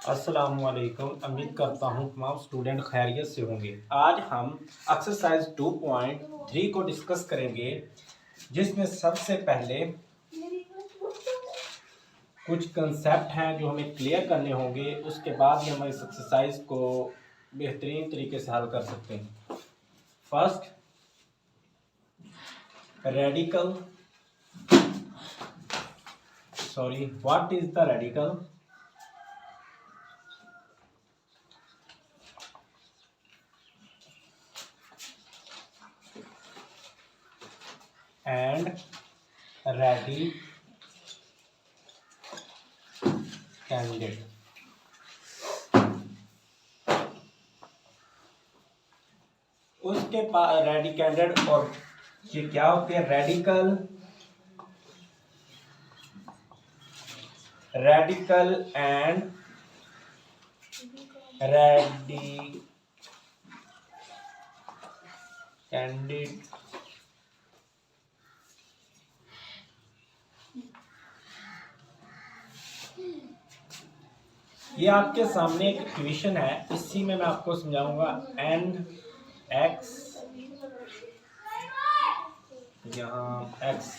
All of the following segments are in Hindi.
अस्सलामुअलैकुम। उम्मीद करता हूँ तमाम स्टूडेंट खैरियत से होंगे। आज हम एक्सरसाइज 2.3 को डिस्कस करेंगे, जिसमें सबसे पहले कुछ कंसेप्ट हैं जो हमें क्लियर करने होंगे। उसके बाद ही हम इस एक्सरसाइज को बेहतरीन तरीके से हल कर सकते हैं। First, radical what is the radical? and ready candidate। उसके पास रेडी कैंडिडेट और ये क्या होते हैं? Radical and ready candidate. ये आपके सामने एक इक्वेशन है, इसी में मैं आपको समझाऊंगा। एन एक्स, यहाँ एक्स,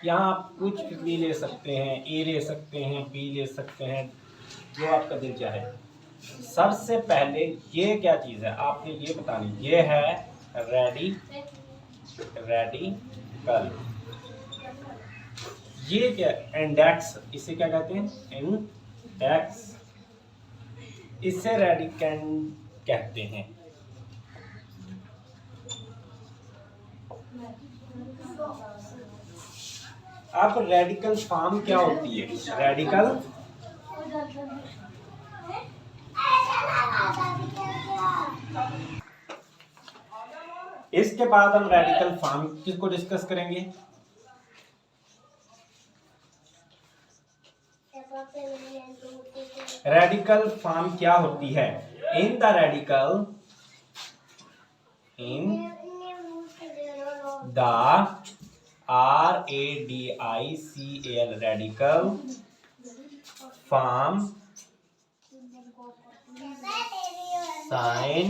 यहाँ आप कुछ भी ले सकते हैं, ए ले सकते हैं, बी ले सकते हैं, जो आपका दिल चाहे। सबसे पहले ये क्या चीज़ है आपने ये बतानी। ये है रेडिकल। ये क्या? इंडेक्स। इसे क्या कहते हैं? इंडेक्स। इसे रेडिकैंड कहते हैं। अब रेडिकल फॉर्म क्या होती है? रेडिकल इसके बाद हम रेडिकल फॉर्म किसको डिस्कस करेंगे? रेडिकल फॉर्म क्या होती है? In the radical, in the RADICAL radical form sign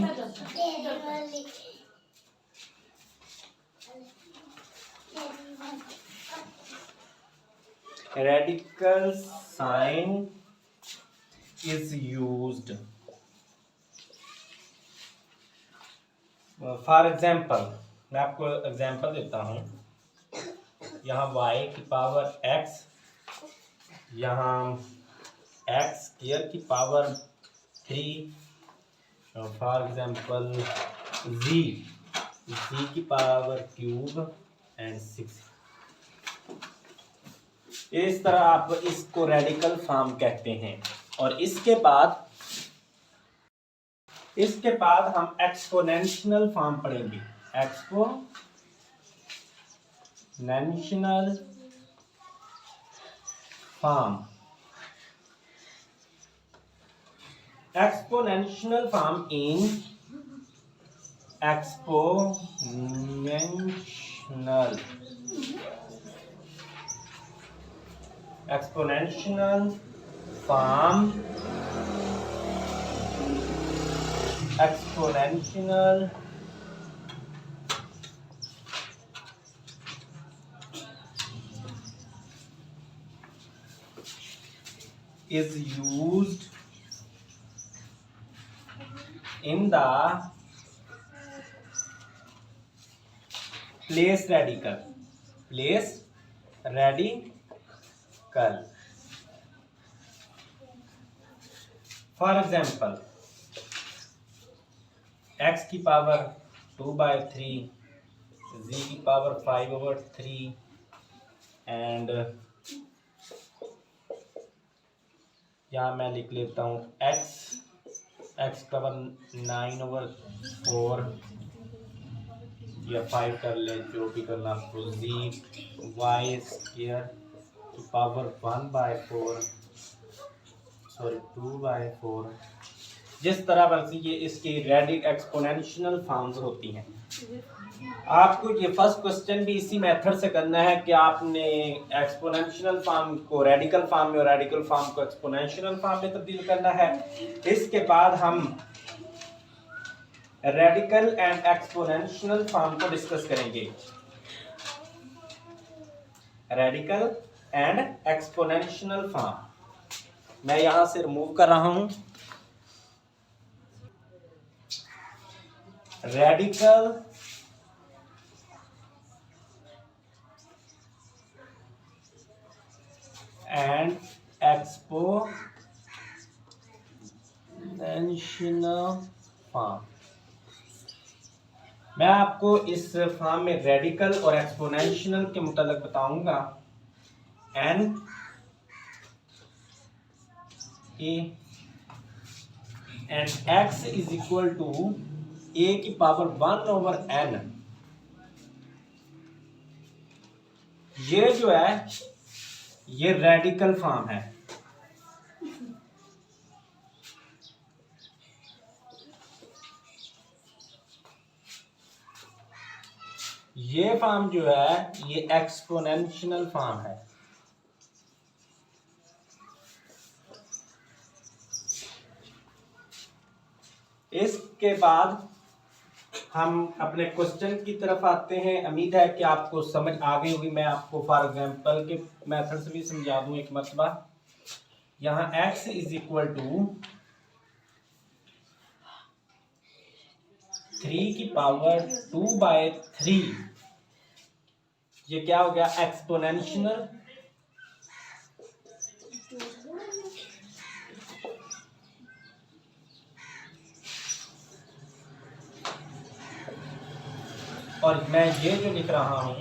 radical sign is used। For example, मैं आपको एग्जाम्पल देता हूँ। यहाँ y की पावर x, यहाँ x स्क्वायर की पावर 3, फॉर एग्जाम्पल z की पावर क्यूब एंड 6। इस तरह आप इसको रेडिकल फॉर्म कहते हैं। और इसके बाद हम एक्सपोनेंशियल फॉर्म पढ़ेंगे। Exponential form in exponential is used in the place radical। For example x की पावर 2/3, z की पावर 5/3 एंड यहाँ मैं लिख लेता हूँ x की पावर 9/4 या 5 कर ले, जो भी करना आपको। z y स्क्वायर की पावर 2/4 जिस तरह पर ये इसकी रेडिकल एक्सपोनेंशियल फॉर्म्स होती हैं। आपको ये फर्स्ट क्वेश्चन भी इसी मेथड से करना है कि आपने एक्सपोनेंशियल फॉर्म को रेडिकल फॉर्म में और रेडिकल फॉर्म को एक्सपोनेंशियल फॉर्म में तब्दील करना है। इसके बाद हम रेडिकल एंड एक्सपोनेंशियल फॉर्म को डिस्कस करेंगे। रेडिकल एंड एक्सपोनेंशियल फॉर्म मैं यहां से रिमूव कर रहा हूं। रेडिकल एंड एक्सपोनेंशियल फॉर्म, मैं आपको इस फॉर्म में रेडिकल और एक्सपोनेंशियल के मुताबिक बताऊंगा। n a and x is equal to a की पावर 1/n। ये जो है ये रेडिकल फॉर्म है। ये फॉर्म जो है ये एक्सपोनेंशियल फॉर्म है। इसके बाद हम अपने क्वेश्चन की तरफ आते हैं। उम्मीद है कि आपको समझ आ गई होगी। मैं आपको फॉर एग्जांपल के मेथड से भी समझा दूं एक मरतबा। यहाँ x इज इक्वल टू 3 की पावर 2/3। ये क्या हो गया? एक्सपोनेंशियल और मैं ये जो लिख रहा हूं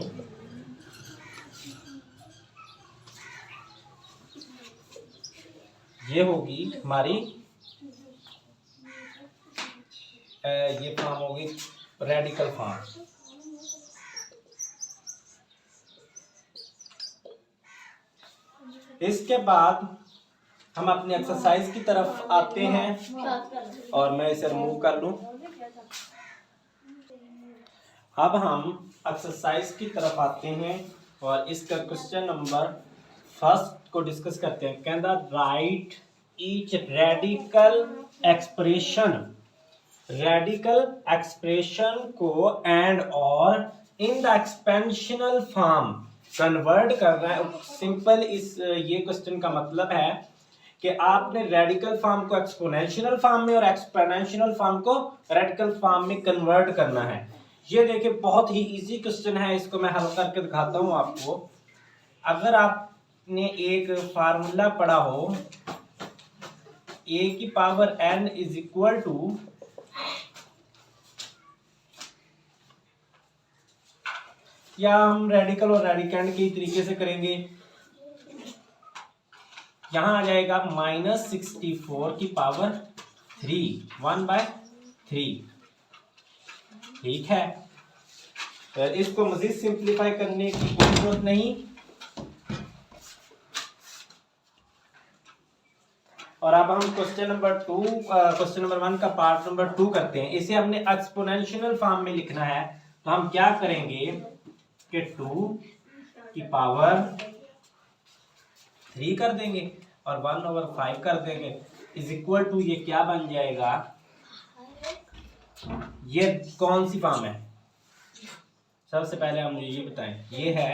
ये होगी हमारी ये फॉर्म होगी रेडिकल फॉर्म। इसके बाद हम अपनी एक्सरसाइज की तरफ आते हैं और मैं इसे रिमूव कर लूं। अब हम एक्सरसाइज की तरफ आते हैं और इसका क्वेश्चन नंबर फर्स्ट को डिस्कस करते हैं। कहता राइट ईच रेडिकल एक्सप्रेशन को एंड और इन द एक्सपेंशनल फॉर्म कन्वर्ट करना है। सिंपल इस ये क्वेश्चन का मतलब है कि आपने रेडिकल फॉर्म को एक्सपोनेंशियल फॉर्म में और एक्सपोनेंशियल फॉर्म को रेडिकल फॉर्म में कन्वर्ट करना है। ये देखिए बहुत ही इजी क्वेश्चन है। इसको मैं हल करके दिखाता हूं आपको। अगर आपने एक फार्मूला पढ़ा हो a की power n is equal to या हम रेडिकल और रेडिकेंड के तरीके से करेंगे। यहां आ जाएगा -64 की पावर 3 1/3। ठीक है, तो इसको मजीद सिंप्लीफाई करने की कोई जरूरत नहीं। और अब हम क्वेश्चन नंबर 1 का पार्ट नंबर 2 करते हैं। इसे हमने एक्सपोनेंशियल फॉर्म में लिखना है। तो हम क्या करेंगे कि 2 की पावर 3 कर देंगे और 1/5 कर देंगे इज इक्वल टू ये क्या बन जाएगा? ये कौन सी फॉर्म है? सबसे पहले आप मुझे ये बताएं, ये है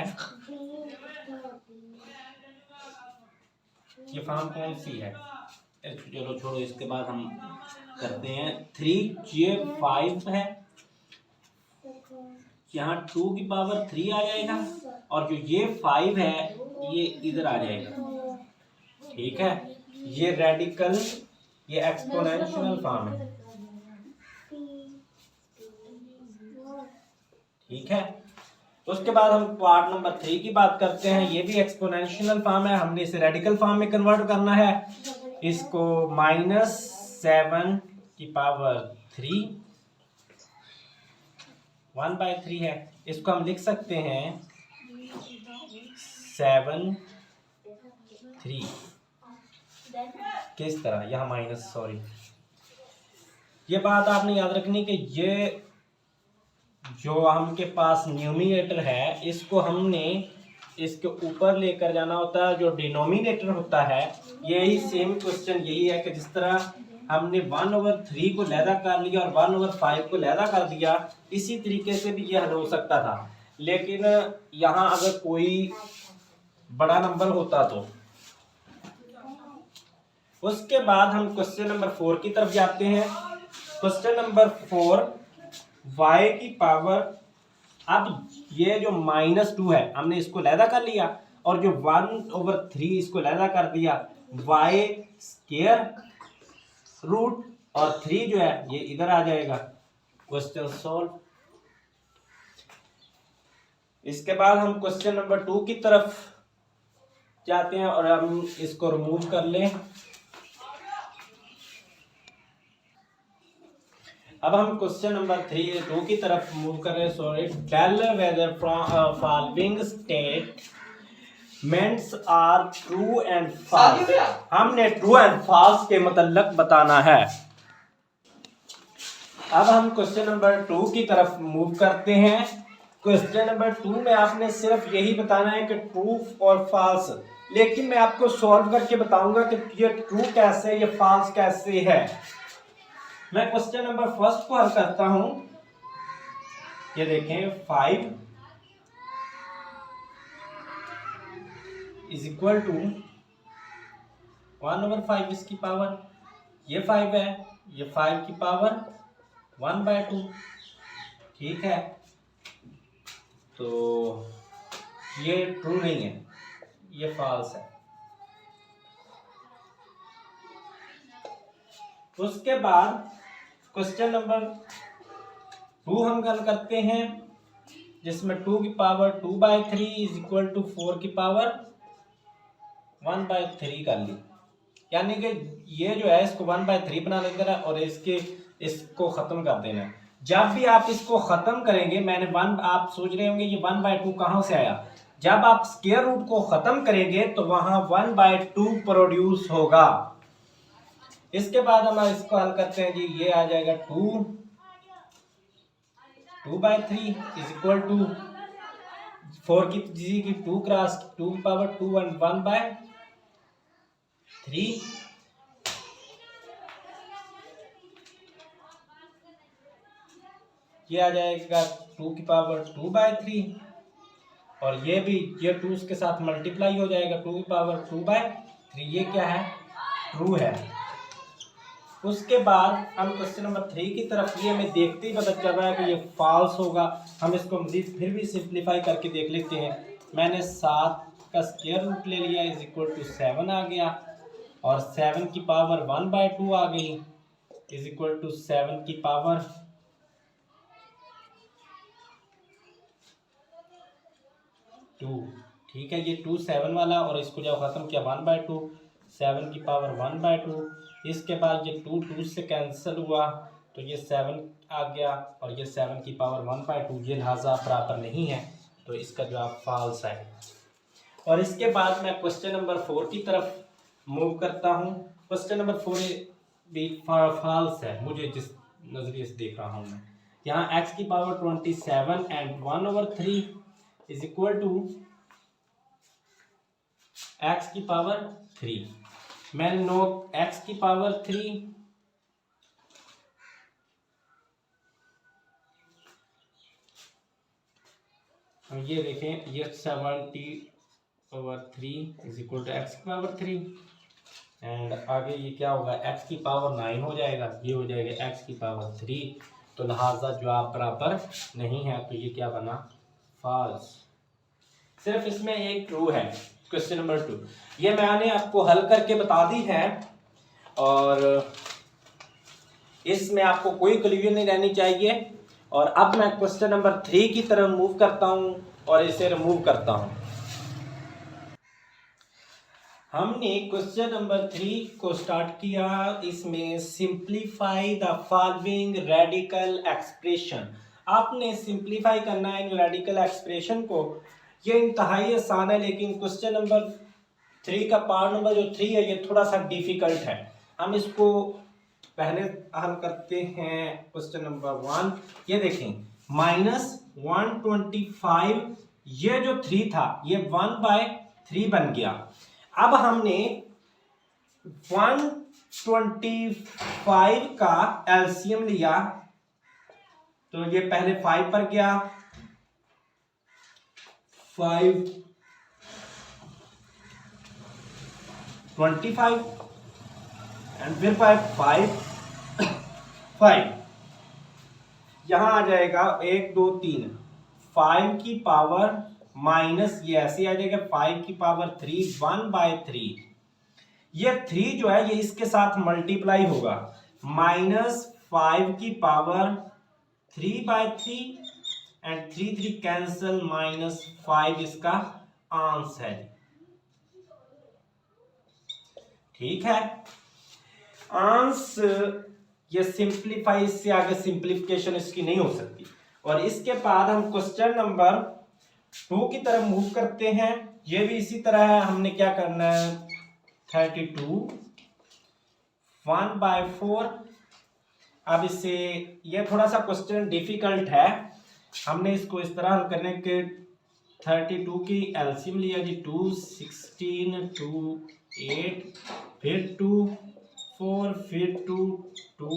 ये फॉर्म कौन सी है? चलो छोड़ो, इसके बाद हम करते हैं 3। ये 5 है, यहाँ 2 की पावर 3 आ जाएगा और जो ये 5 है ये इधर आ जाएगा। ठीक है, ये रेडिकल ये एक्सपोनेंशियल फॉर्म है। ठीक है, तो उसके बाद हम पार्ट नंबर 3 की बात करते हैं। ये भी एक्सपोनेंशियल फॉर्म है। हमने इसे रेडिकल फॉर्म में कन्वर्ट करना है। इसको -7 की पावर 3 1/3 है। इसको हम लिख सकते हैं 7 3 किस तरह, यहाँ माइनस सॉरी ये बात आपने याद रखनी कि ये जो हमके पास न्यूमिनेटर है इसको हमने इसके ऊपर लेकर जाना होता है, जो डिनोमिनेटर होता है। यही सेम क्वेश्चन यही है कि जिस तरह हमने 1/3 को लैदा कर लिया और 1/5 को लैदा कर दिया, इसी तरीके से भी यह हल हो सकता था। लेकिन यहाँ अगर कोई बड़ा नंबर होता तो। उसके बाद हम क्वेश्चन नंबर 4 की तरफ जाते हैं। क्वेश्चन नंबर 4, y की पावर, अब ये जो -2 है हमने इसको लैदा कर लिया और जो 1/3 इसको लैदा कर दिया, y स्क्वायर रूट और 3 जो है ये इधर आ जाएगा। Question solve. इसके बाद हम क्वेश्चन नंबर 2 की तरफ जाते हैं और हम इसको रिमूव कर लें। अब हम क्वेश्चन नंबर 2 की तरफ मूव कर रहे हैं। Sorry, tell whether following statements are true and false. हमने ट्रू एंड फॉल्स के मतलब बताना है। अब हम क्वेश्चन नंबर 2 की तरफ मूव करते हैं। क्वेश्चन नंबर 2 में आपने सिर्फ यही बताना है कि ट्रू और फॉल्स, लेकिन मैं आपको सॉल्व करके बताऊंगा कि ये ट्रू कैसे है, ये फॉल्स कैसे है। मैं क्वेश्चन नंबर 1 को हल करता हूं। ये देखें, 5 इज इक्वल टू 1/5 इसकी पावर, ये 5 है, ये 5 की पावर 1/2। ठीक है, तो ये ट्रू नहीं है, ये फॉल्स है। उसके बाद क्वेश्चन नंबर 2 हम हल करते हैं, जिसमें 2 की पावर 2/3 इज इक्वल टू 4 की पावर 1/3 कर ली। यानी कि ये जो है इसको 1/3 बना लेना और इसको खत्म कर देना। जब भी आप इसको खत्म करेंगे, आप सोच रहे होंगे ये 1/2 कहां से आया। जब आप स्क्वायर रूट को खत्म करेंगे तो वहां 1/2 प्रोड्यूस होगा। इसके बाद हम इसको हल करते हैं जी, ये आ जाएगा 2/3 इज इक्वल टू 4 की 2 क्रॉस 2 की पावर 2 1 1/3। ये आ जाएगा 2 की पावर 2/3 और ये भी, ये 2 के साथ मल्टीप्लाई हो जाएगा 2 की पावर 2/3। ये क्या है, ट्रू है। उसके बाद हम क्वेश्चन नंबर 3 की तरफ, ये हमें देखते ही पता चल रहा है कि ये फॉल्स होगा। हम इसको मजीद फिर भी सिंप्लीफाई करके देख लेते हैं। मैंने 7 का स्क्वायर रूट ले लिया इज इक्वल टू 7 आ गया और 7 की पावर 1/2 आ गई इज इक्वल टू 7 की पावर 2। ठीक है, ये 2 7 वाला और इसको जब खत्म किया 1/2, 7 की पावर 1/2। इसके बाद ये 2 2 से कैंसिल हुआ तो ये 7 आ गया और ये 7 की पावर 1/2। ये लिहाजा बराबर नहीं है, तो इसका जवाब फॉल्स है। और इसके बाद मैं क्वेश्चन नंबर 4 की तरफ मूव करता हूँ। क्वेश्चन नंबर 4 भी फॉल्स है, मुझे जिस नज़रिए से देख रहा हूँ मैं। यहाँ x की power 27 and 1/3 is equal to x की पावर 3। मैंने नो x की पावर 3 ये देखें, ये 70/3 इज इक्वल टू x की पावर 3 एंड आगे ये क्या होगा, x की पावर 9 हो जाएगा, ये हो जाएगा x की पावर 3। तो लिहाजा जवाब बराबर नहीं है, तो ये क्या बना, फॉल्स। सिर्फ इसमें एक ट्रू है। क्वेश्चन नंबर 2 ये मैंने आपको हल करके बता दी है और इसमें आपको कोई कंफ्यूजन नहीं रहनी चाहिए। और अब मैं क्वेश्चन नंबर 3 की तरफ मूव करता हूं और इसे रिमूव करता हूं। हमने क्वेश्चन नंबर 3 को स्टार्ट किया, इसमें simplify the following radical expression. आपने सिंप्लीफाई करना है इन रेडिकल एक्सप्रेशन को। ये इंतहाई आसान है, लेकिन क्वेश्चन नंबर 3 का पार्ट नंबर जो 3 है ये थोड़ा सा डिफिकल्ट है। हम इसको पहले हल करते हैं क्वेश्चन नंबर 1। ये देखें -125, ये जो 3 था ये 1/3 बन गया। अब हमने 125 का एलसीएम लिया तो ये पहले 5 पर गया, 5 25 एंड फिर 5 यहां आ जाएगा 1 2 3, 5 की पावर माइनस ये ऐसे आ जाएगा 5 की पावर 3 1/3। ये 3 जो है ये इसके साथ मल्टीप्लाई होगा, -5 की पावर 3/3 एंड 3 कैंसल, -5 इसका आंसर है। ठीक है, आंसर ये सिंप्लीफाई, इससे आगे सिंप्लीफिकेशन इसकी नहीं हो सकती। और इसके बाद हम क्वेश्चन नंबर 2 की तरफ मूव करते हैं। ये भी इसी तरह है, हमने क्या करना है 32 1/4। अब इससे ये थोड़ा सा क्वेश्चन डिफिकल्ट है, हमने इसको इस तरह हल करने के 32 की एलसीएम लिया जी 2 16 2 8 फिर 2 4 फिर 2 2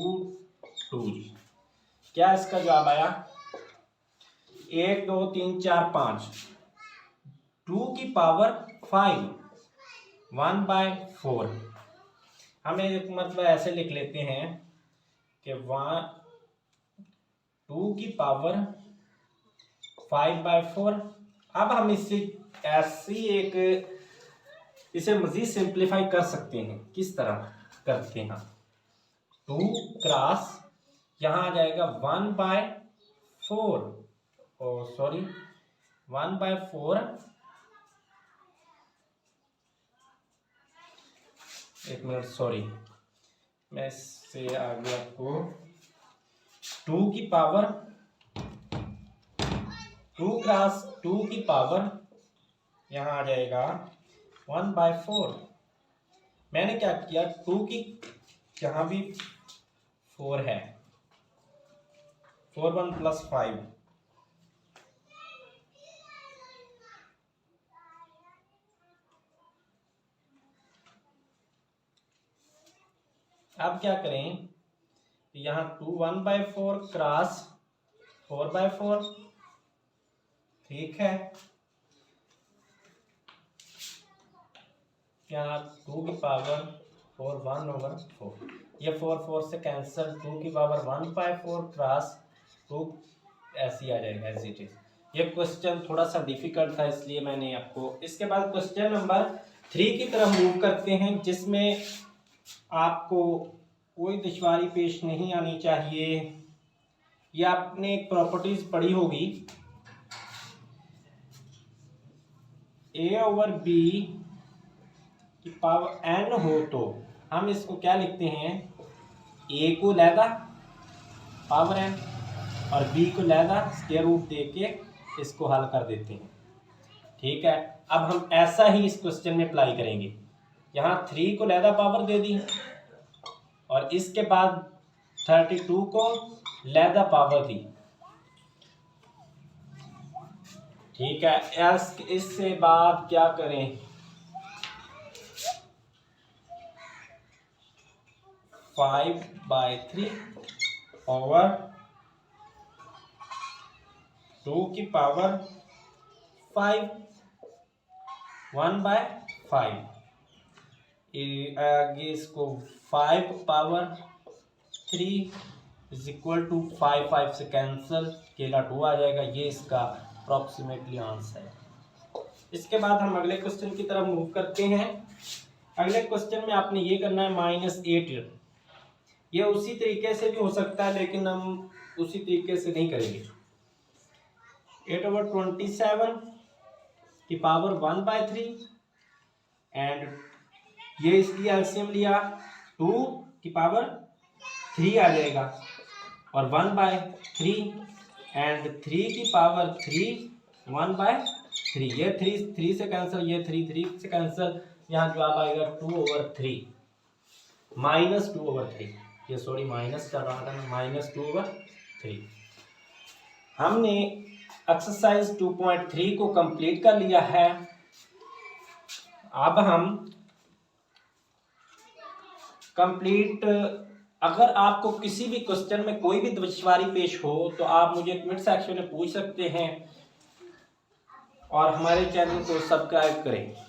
2 जी। क्या इसका जवाब आया 1 2 3 4 5, 2 की पावर 5 1/4। हमें एक मतलब ऐसे लिख लेते हैं कि 2 की पावर 5/4। अब हम इससे ऐसी एक इसे मजीद सिंप्लीफाई कर सकते हैं। किस तरह करते हैं, 2 क्रॉस यहां आ जाएगा 1/4, सॉरी 1/4, एक मिनट सॉरी मैं इससे आगे आपको 2 की पावर 2 क्रॉस 2 की पावर यहां आ जाएगा 1/4। मैंने क्या किया 2 की यहां भी 4 है, 4 1 + 5, अब क्या करें यहां 2 1/4 क्रॉस 4/4। ठीक है, यहाँ 2 की पावर 4 1/4, ये 4 4 से कैंसिल, 2 की पावर 1/4 क्रॉस 2 ऐसे ही आ जाएगा एज इट इज। ये क्वेश्चन थोड़ा सा डिफिकल्ट था इसलिए मैंने आपको। इसके बाद क्वेश्चन नंबर 3 की तरफ मूव करते हैं, जिसमें आपको कोई दुश्वारी पेश नहीं आनी चाहिए। ये आपने एक प्रॉपर्टीज पढ़ी होगी, a/b की पावर n हो तो हम इसको क्या लिखते हैं, a को लैदा पावर n और b को लैदा स्क्वायर रूट दे के इसको हल कर देते हैं। ठीक है, अब हम ऐसा ही इस क्वेश्चन में अप्लाई करेंगे। यहाँ 3 को लैदा पावर दे दी और इसके बाद 32 को लैदा पावर दी। ठीक है, इससे बाद क्या करें, 5/3 ओवर 2 की पावर 5 1/5। आगे इसको 5 पावर 3 = 5 5 से कैंसिल, केला 2 आ जाएगा। ये इसका अप्रॉक्सीमेटली आंसर है। इसके बाद हम अगले क्वेश्चन की तरफ मूव करते हैं। अगले क्वेश्चन में आपने ये करना है -8। ये उसी तरीके से भी हो सकता है लेकिन हम उसी तरीके से नहीं करेंगे। 8/27 की पावर 1/3 एंड ये इसकी एलसीएम लिया 2 की पावर 3 आ जाएगा और 1/3 एंड 3 की पावर 3 1/3। ये 3 से कैंसिल, ये 3 से कैंसिल, यहाँ जवाब आएगा 2/3 -2/3। ये सॉरी माइनस कर रहा था मैं, -2/3। हमने एक्सरसाइज 2.3 को कंप्लीट कर लिया है। अब हम कंप्लीट, अगर आपको किसी भी क्वेश्चन में कोई भी दुश्वारी पेश हो तो आप मुझे कमेंट सेक्शन में पूछ सकते हैं और हमारे चैनल को सब्सक्राइब करें।